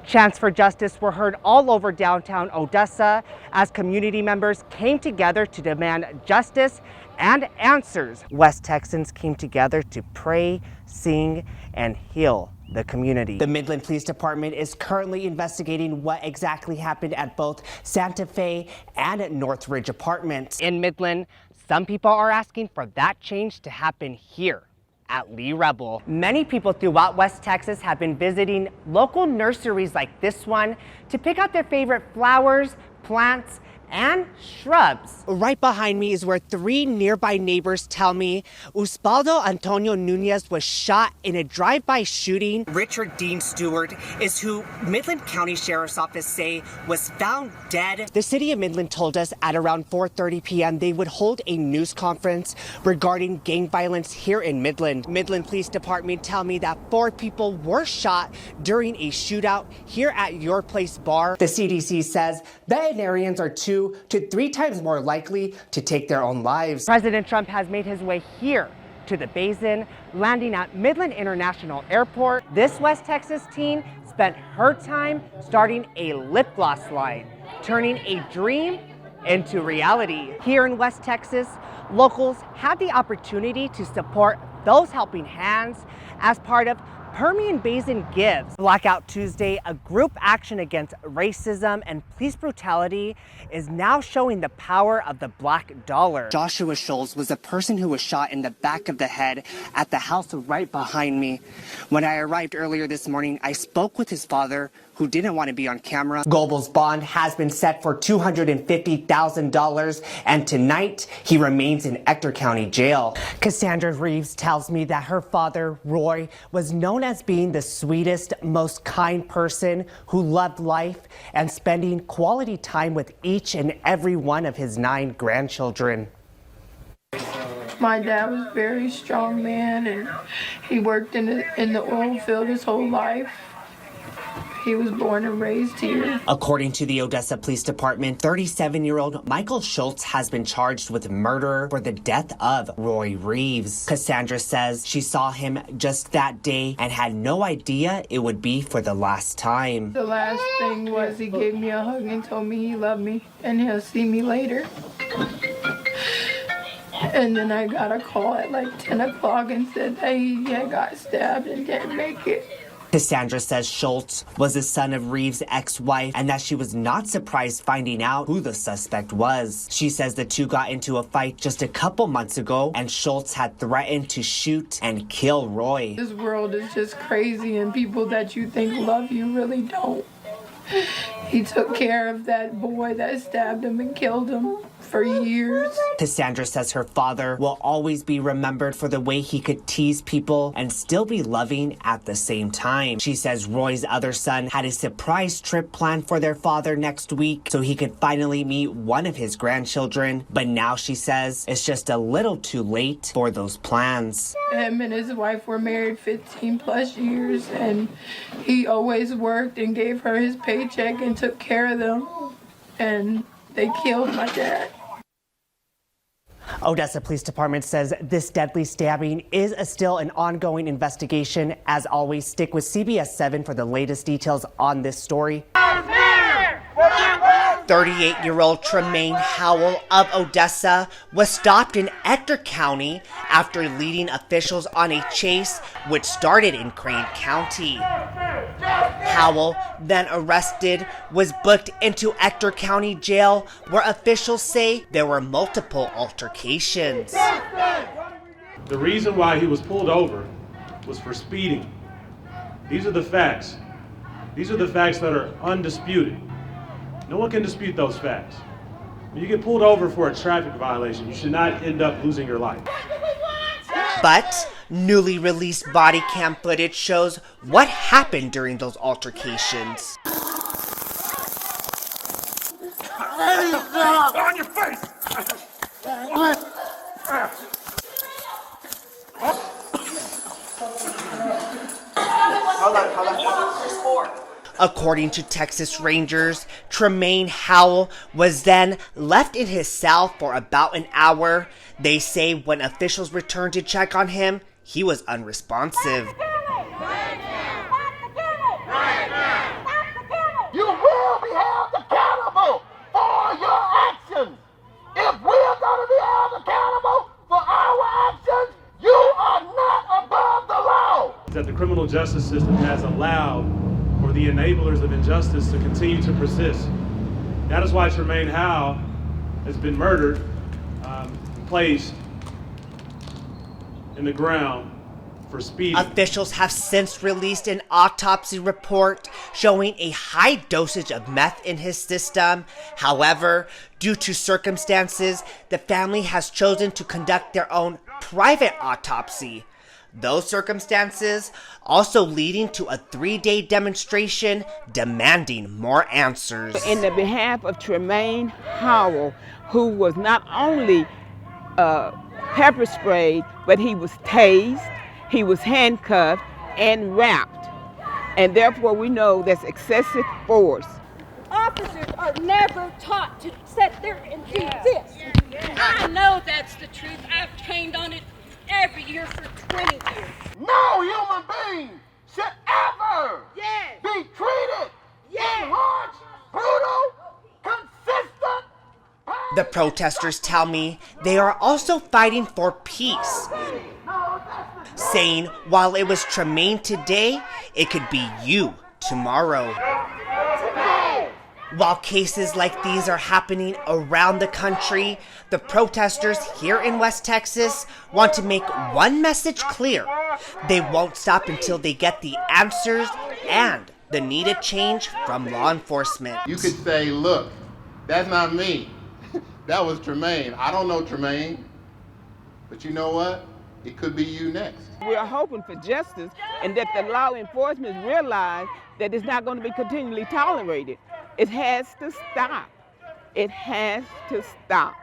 Chants for justice were heard all over downtown Odessa as community members came together to demand justice and answers. West Texans came together to pray, sing, and heal the community. The Midland Police Department is currently investigating what exactly happened at both Santa Fe and Northridge apartments. In Midland, some people are asking for that change to happen here at Lee Rebel. Many people throughout West Texas have been visiting local nurseries like this one to pick out their favorite flowers, plants, and shrubs. Right behind me is where 3 nearby neighbors tell me Usbaldo Antonio Nunez was shot in a drive-by shooting. Richard Dean Stewart is who Midland County Sheriff's Office say was found dead. The city of Midland told us at around 4:30 p.m. they would hold a news conference regarding gang violence here in Midland. Midland Police Department tell me that 4 people were shot during a shootout here at Your Place Bar. The CDC says veterinarians are 2 to 3 times more likely to take their own lives. President Trump has made his way here to the Basin, landing at Midland International Airport. This West Texas teen spent her time starting a lip gloss line, turning a dream into reality. Here in West Texas, locals had the opportunity to support those helping hands as part of Permian Basin Gives. Blackout Tuesday, a group action against racism and police brutality, is now showing the power of the black dollar. Joshua Scholes was the person who was shot in the back of the head at the house right behind me. When I arrived earlier this morning, I spoke with his father, who didn't want to be on camera. Goebel's bond has been set for $250,000, and tonight he remains in Ector County Jail. Cassandra Reeves tells me that her father, Roy, was known as being the sweetest, most kind person who loved life and spending quality time with each and every one of his 9 grandchildren. My dad was a very strong man, and he worked in the oil field his whole life. He was born and raised here. According to the Odessa Police Department, 37-year-old Michael Schultz has been charged with murder for the death of Roy Reeves. Cassandra says she saw him just that day and had no idea it would be for the last time. The last thing was he gave me a hug and told me he loved me and he'll see me later. And then I got a call at like 10 o'clock and said that he had got stabbed and didn't make it. Cassandra says Schultz was the son of Reeves' ex-wife and that she was not surprised finding out who the suspect was. She says the two got into a fight just a couple months ago and Schultz had threatened to shoot and kill Roy. This world is just crazy and people that you think love you really don't. He took care of that boy that stabbed him and killed him for years. Cassandra says her father will always be remembered for the way he could tease people and still be loving at the same time. She says Roy's other son had a surprise trip planned for their father next week so he could finally meet one of his grandchildren. But now she says it's just a little too late for those plans. Him and his wife were married 15 plus years and he always worked and gave her his paycheck and took care of them. And they killed my dad. Odessa Police Department says this deadly stabbing is still an ongoing investigation. As always, stick with CBS 7 for the latest details on this story. 38-year-old Tremaine Howell of Odessa was stopped in Ector County after leading officials on a chase which started in Crane County. Howell, then arrested, was booked into Ector County Jail, where officials say there were multiple altercations. The reason why he was pulled over was for speeding. These are the facts. These are the facts that are undisputed. No one can dispute those facts. When you get pulled over for a traffic violation, you should not end up losing your life. But newly released body cam footage shows what happened during those altercations. On your face! Hold on. According to Texas Rangers, Tremaine Howell was then left in his cell for about an hour. They say when officials returned to check on him, he was unresponsive. that the criminal justice system has allowed for the enablers of injustice to continue to persist. That is why Tremaine Howe has been murdered, placed in the ground for speeding. Officials have since released an autopsy report showing a high dosage of meth in his system. However, due to circumstances, the family has chosen to conduct their own private autopsy. Those circumstances also leading to a 3-day demonstration demanding more answers. In the behalf of Tremaine Howell, who was not only pepper sprayed, but he was tased, he was handcuffed and wrapped. And therefore we know that's excessive force. Officers are never taught to sit there and do this. I know that's the truth. I've trained on it every year for 20 years. No human being should ever be treated in harsh, brutal, consistent. The protesters tell me they are also fighting for peace, saying while it was Tremaine today, it could be you tomorrow. While cases like these are happening around the country, the protesters here in West Texas want to make one message clear. They won't stop until they get the answers and the needed change from law enforcement. You could say, look, that's not me. That was Tremaine. I don't know Tremaine. But you know what? It could be you next. We are hoping for justice and that the law enforcement realize that it's not going to be continually tolerated. It has to stop. It has to stop.